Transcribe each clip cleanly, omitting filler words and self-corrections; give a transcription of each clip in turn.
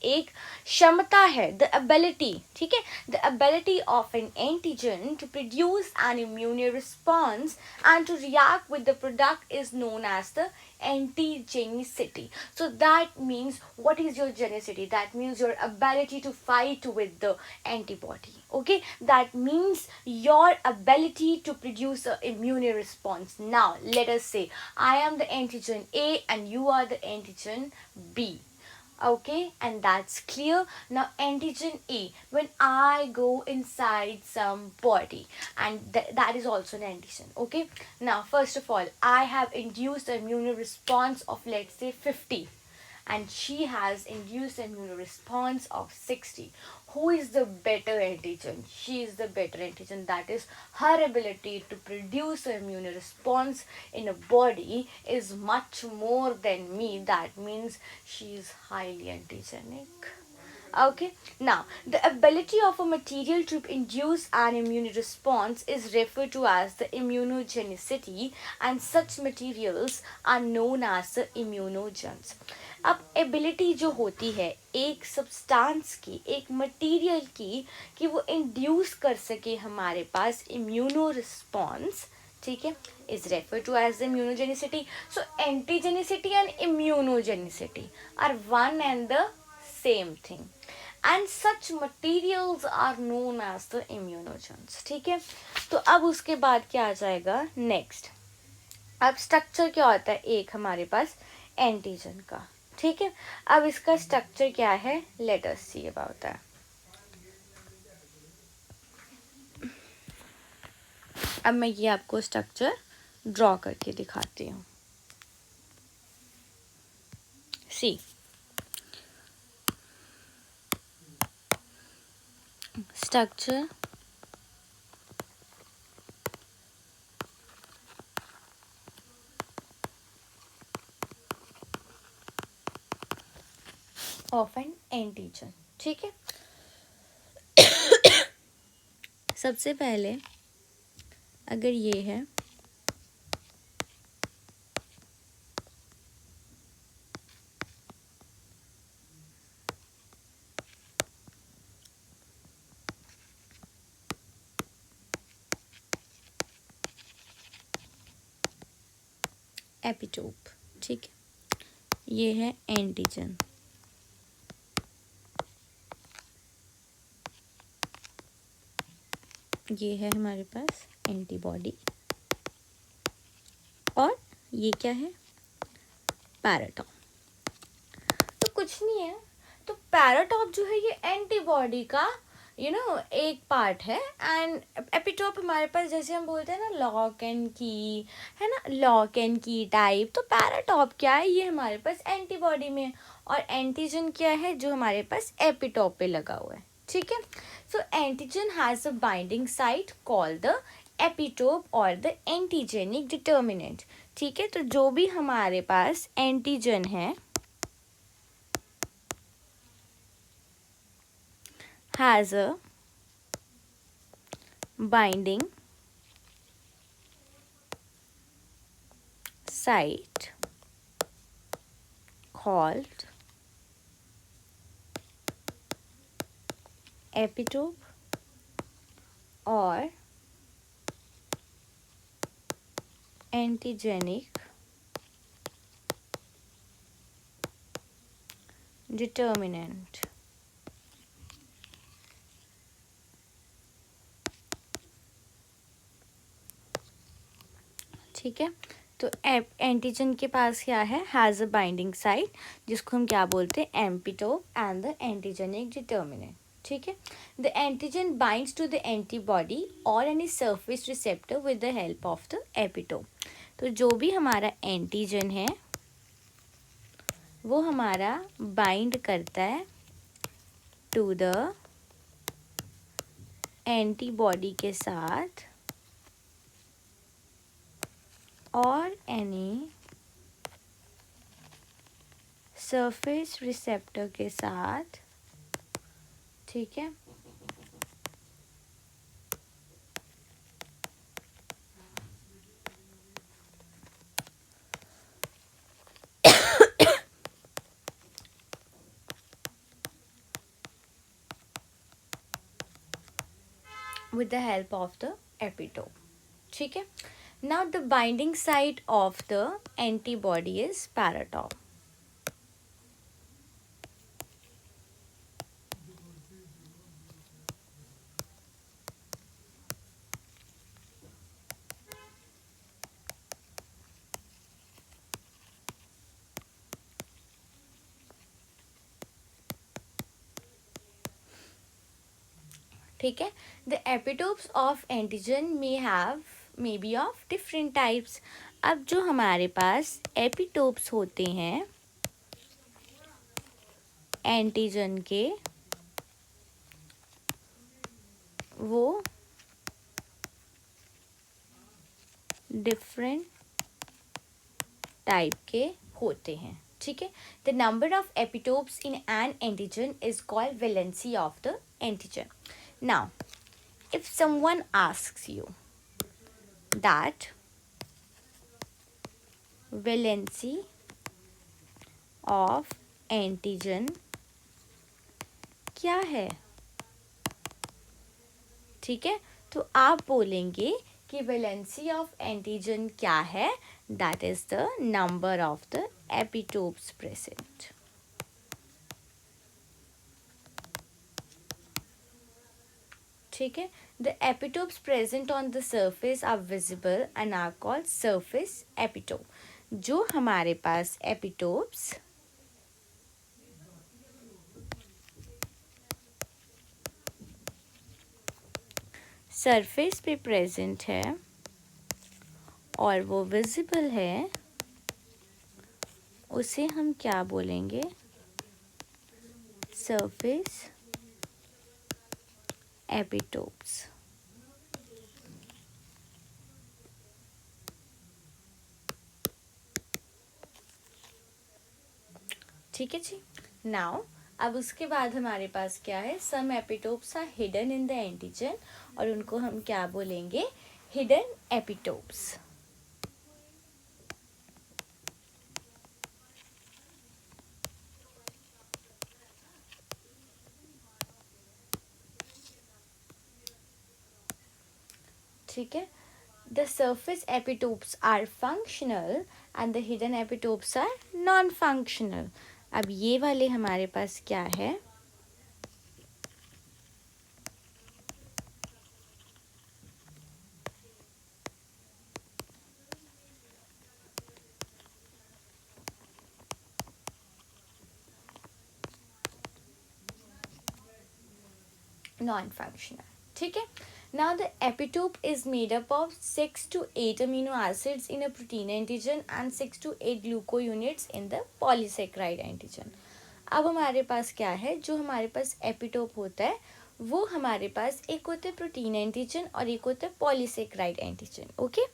एक क्षमता है, द एबिलिटी, ठीक है, the ability of an antigen to produce an immune response and to react with the product is known as the antigenicity. So that means, what is your genicity? That means your ability to fight with the antibody. Okay, that means your ability to produce an immune response. Now let us say I am the antigen A and you are the antigen B. Okay, and that's clear. Now antigen A, when I go inside some body, and that is also an antigen. Okay, now first of all I have induced the immune response of, let's say, 50, and she has induced an immune response of 60. Who is the better antigen? She is the better antigen. That is, her ability to produce an immune response in a body is much more than me. That means she is highly antigenic. Okay, now the ability of a material to induce an immune response is referred to as the immunogenicity, and such materials are known as the immunogens. अब ability जो होती है एक substance की, एक material की, कि वो इंड्यूस कर सके हमारे पास इम्यूनो रिस्पॉन्स, ठीक है, is referred to as the immunogenicity. So antigenicity and immunogenicity are one and the same thing, and such materials are known as the immunogens. ठीक है, तो अब उसके बाद क्या आ जाएगा नेक्स्ट. अब स्ट्रक्चर क्या होता है एक हमारे पास एंटीजन का, ठीक है. अब इसका स्ट्रक्चर क्या है, let us see about that. अब मैं ये आपको स्ट्रक्चर ड्रॉ करके दिखाती हूँ. सी, स्ट्रक्चर ऑफ एन एंटीजन, ठीक है. सबसे पहले अगर ये है एपिटोप, ठीक है, ये है एंटीजन, ये है हमारे पास एंटीबॉडी, और ये क्या है, पैराटॉप. तो कुछ नहीं है, तो पैराटॉप जो है ये एंटीबॉडी का एक पार्ट है, एंड एपिटोप हमारे पास, जैसे हम बोलते हैं ना लॉक एंड की, है ना, लॉक एंड की टाइप. तो पैराटॉप क्या है, ये हमारे पास एंटीबॉडी में, और एंटीजन क्या है जो हमारे पास एपिटोप पे लगा हुआ है, ठीक है. So antigen has a binding site called the epitope और द एंटीजेनिक डिटर्मिनेंट, ठीक है. तो जो भी हमारे पास एंटीजन है has a binding site called epitope or antigenic determinant. ठीक है, तो एंटीजन के पास क्या है, हैज़ अ बाइंडिंग साइट, जिसको हम क्या बोलते हैं, epitope and the antigenic determinant, ठीक है. The antigen binds to the antibody और any surface receptor with the help of the epitope. तो जो भी हमारा एंटीजन है वो हमारा बाइंड करता है टू द एंटीबॉडी के साथ और एनी सरफेस रिसेप्टर के साथ, ठीक है. with the help of the epitope. ठीक है. Now the binding site of the antibody is paratop. ठीक है. The epitopes of antigen may be of different types. अब जो हमारे पास epitopes होते हैं एंटीजन के, वो डिफरेंट टाइप के होते हैं. ठीक है. The number of epitopes in an antigen is called valency of the antigen. Now if someone asks you that valency of antigen क्या है, ठीक है, तो आप बोलेंगे कि वैलेंसी ऑफ एंटीजन क्या है, that is the number of the epitopes present. ठीक है. The epitopes present on the surface are visible and are called surface epitope. जो हमारे पास एपिटोप्स सरफेस पे प्रेजेंट है और वो विजिबल है, उसे हम क्या बोलेंगे, सरफेस एपिटोप्स. ठीक है जी. नाउ अब उसके बाद हमारे पास क्या है, some epitopes are hidden in the antigen और उनको हम क्या बोलेंगे, हिडन एपिटोप्स. ठीक है. The surface epitopes are functional and the hidden epitopes are non functional. अब ये वाले हमारे पास क्या है, नॉन फंक्शनल. ठीक है. Now the epitope is made up of 6 to 8 amino acids in a protein antigen and 6 to 8 glucounits in the polysaccharide antigen. अब हमारे पास क्या है, जो हमारे पास एपिटोप होता है वो हमारे पास एक होता है प्रोटीन एंटीजन और एक होता है पॉलीसेक्राइड एंटीजन. ओके.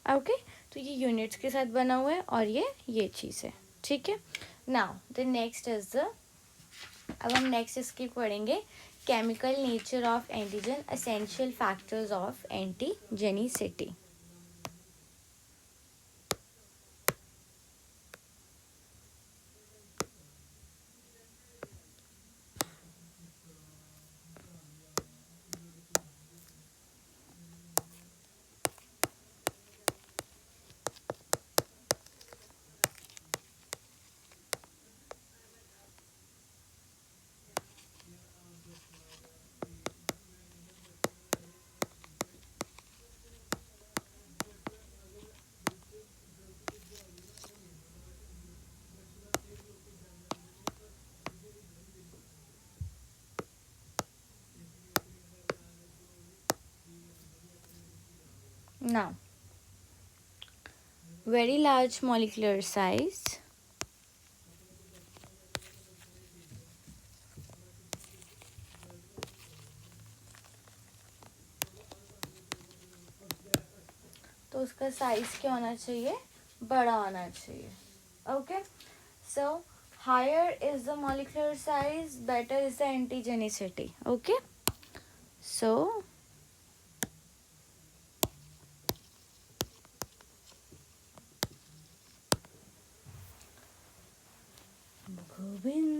ओके. तो ये यूनिट्स के साथ बना हुआ है और ये चीज़ है. ठीक है. Now the next is the, अब हम नेक्स्ट इसकी पढ़ेंगे chemical nature of antigen, essential factors of antigenicity. Now, very large molecular size तो उसका साइज क्या होना चाहिए, बड़ा होना चाहिए. Okay, so higher is the molecular size, better is the antigenicity. Okay, so Govind